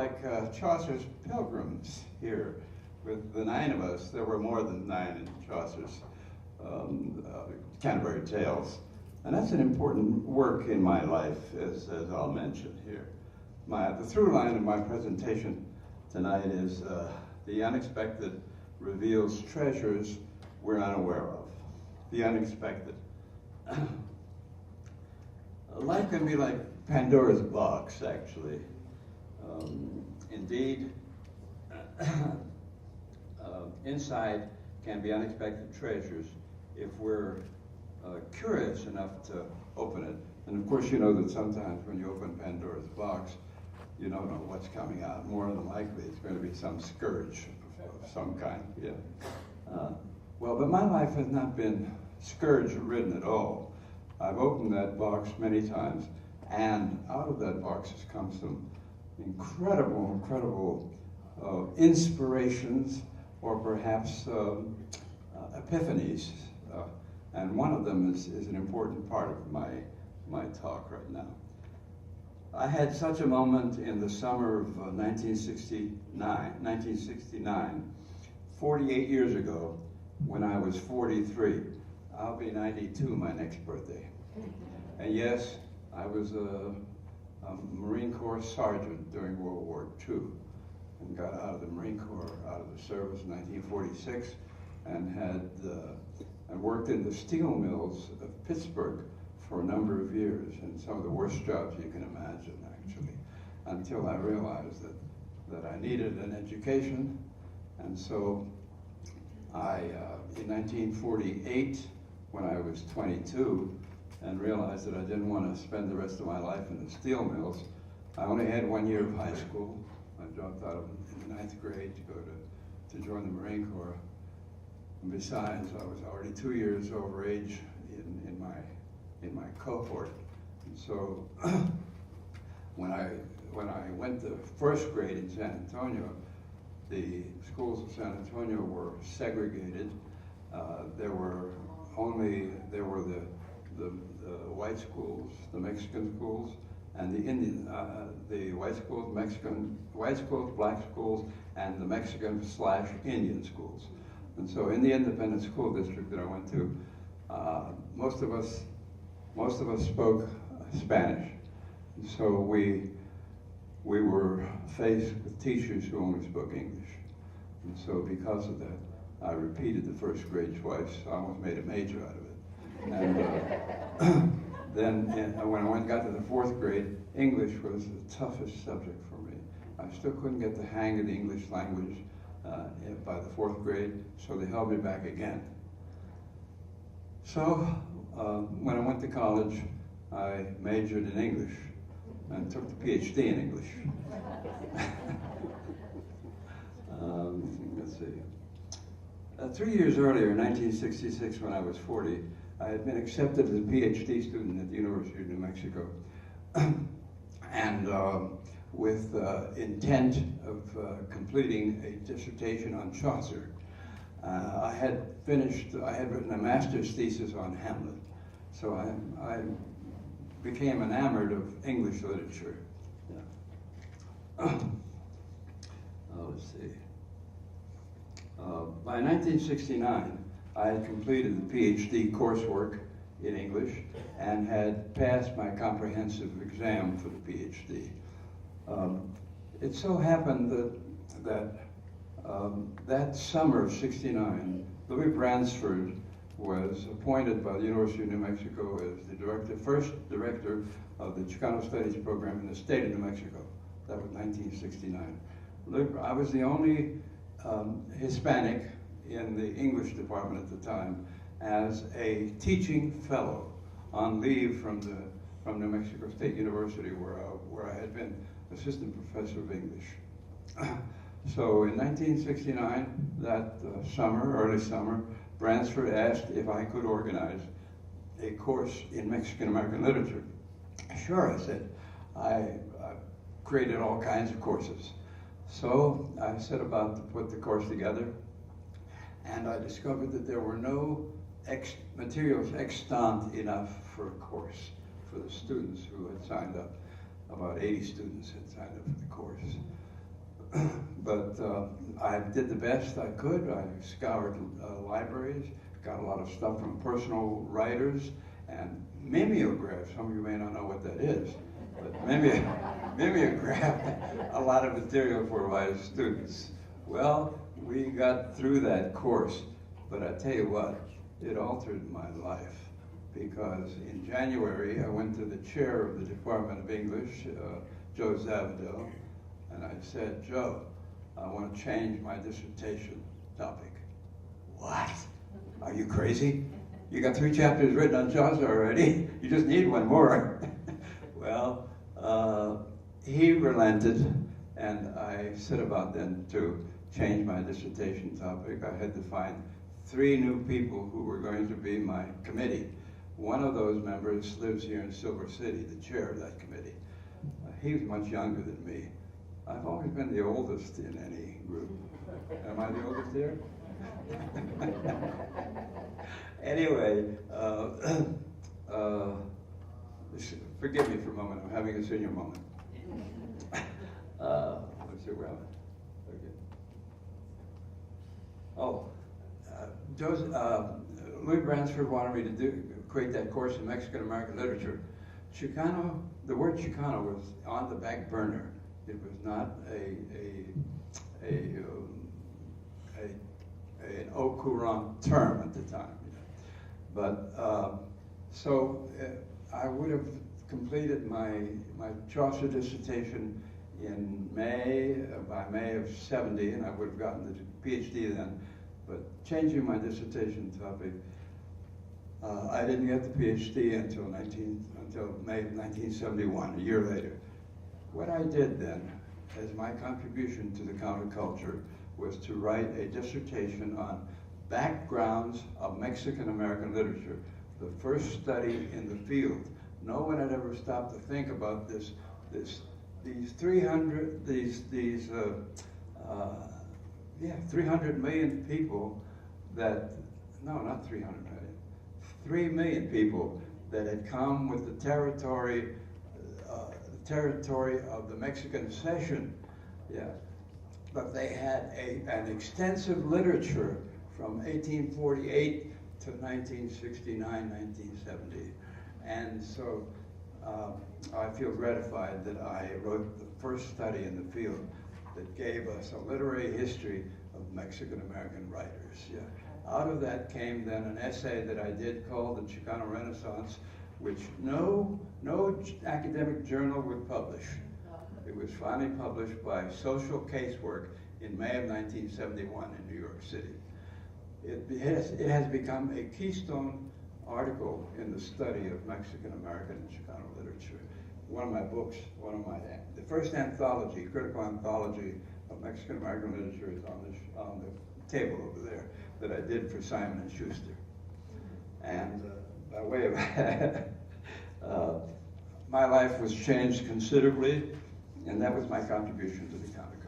like Chaucer's Pilgrims here. With the 9 of us, there were more than 9 in Chaucer's Canterbury Tales. And that's an important work in my life, as I'll mention here. The through line of my presentation tonight is the unexpected reveals treasures we're unaware of. The unexpected. Life can be like Pandora's box, actually. Indeed, inside can be unexpected treasures if we're curious enough to open it. And of course, you know that sometimes when you open Pandora's box, you don't know what's coming out. More than likely, it's going to be some scourge of some kind. Yeah. Well, but my life has not been scourge-ridden at all. I've opened that box many times, and out of that box has come some incredible inspirations, or perhaps epiphanies. And one of them is an important part of my talk right now. I had such a moment in the summer of 1969, 48 years ago, when I was 43. I'll be 92 my next birthday. And yes, I was a Marine Corps sergeant during World War II, and got out of the Marine Corps, out of the service in 1946, and had worked in the steel mills of Pittsburgh for a number of years, and some of the worst jobs you can imagine, actually, until I realized that I needed an education. And so in 1948, when I was 22, and realized that I didn't want to spend the rest of my life in the steel mills, I only had 1 year of high school. I dropped out in the 9th grade to go to join the Marine Corps. And besides, I was already 2 years over age in my cohort. And so when I went to first grade in San Antonio, the schools of San Antonio were segregated. There were the white schools, the Mexican schools, and the Indian, the white schools, white schools, black schools, and the Mexican/Indian schools. And so in the independent school district that I went to, most of us spoke Spanish. And so we were faced with teachers who only spoke English. And so because of that, I repeated the first grade twice. I almost made a major out of it. And then when I got to the 4th grade, English was the toughest subject for me. I still couldn't get the hang of the English language by the 4th grade, so they held me back again. So when I went to college, I majored in English and took the PhD in English. Let's see. 3 years earlier, in 1966, when I was 40, I had been accepted as a PhD student at the University of New Mexico, and with intent of completing a dissertation on Chaucer. I had written a master's thesis on Hamlet, so I became enamored of English literature. Yeah. Let's see. By 1969, I had completed the PhD coursework in English and had passed my comprehensive exam for the PhD. It so happened that summer of '69, Louis Bransford was appointed by the University of New Mexico as the first director of the Chicano Studies program in the state of New Mexico. That was 1969. I was the only Hispanic in the English department at the time as a teaching fellow on leave from New Mexico State University, where I had been assistant professor of English. So in 1969, that early summer, Bransford asked if I could organize a course in Mexican American literature. Sure, I said. I created all kinds of courses. So I set about to put the course together, and I discovered that there were no materials extant enough for a course for the students who had signed up. About 80 students had signed up for the course. but I did the best I could. I scoured libraries, got a lot of stuff from personal writers, and mimeographed. Some of you may not know what that is, but mimeographed a lot of material for my students. Well, we got through that course, but I tell you what, it altered my life, because in January I went to the chair of the Department of English, Joe Zavadil, and I said, Joe, I want to change my dissertation topic. What? Are you crazy? You got 3 chapters written on Chaucer already. You just need one more. Well, he relented, and I set about then to change my dissertation topic. I had to find 3 new people who were going to be my committee. One of those members lives here in Silver City, the chair of that committee. He was much younger than me. I've always been the oldest in any group. Am I the oldest here? Anyway, forgive me for a moment. I'm having a senior moment. Let's see, where am I? Okay. Oh, Louis Bransford wanted me to create that course in Mexican-American literature. Chicano, the word Chicano was on the back burner. It was not an au courant term at the time. But I would have completed my Chaucer dissertation in by May of '70, and I would have gotten the PhD then. But changing my dissertation topic, I didn't get the PhD until May of 1971, a year later. What I did then, as my contribution to the counterculture, was to write a dissertation on backgrounds of Mexican-American literature, the first study in the field. No one had ever stopped to think about these 300 million people not 300 million, 3 million people that had come with the territory of the Mexican cession. Yeah. But they had an extensive literature from 1848 to 1969, 1970. And so I feel gratified that I wrote the first study in the field that gave us a literary history of Mexican-American writers. Yeah. Out of that came then an essay that I did called The Chicano Renaissance, which no academic journal would publish. It was finally published by Social Casework in May of 1971 in New York City. It has become a keystone article in the study of Mexican-American and Chicano literature. One of my books, the first anthology, critical anthology of Mexican-American literature is on the table over there that I did for Simon & Schuster. And by way of my life was changed considerably, and that was my contribution to the counterculture.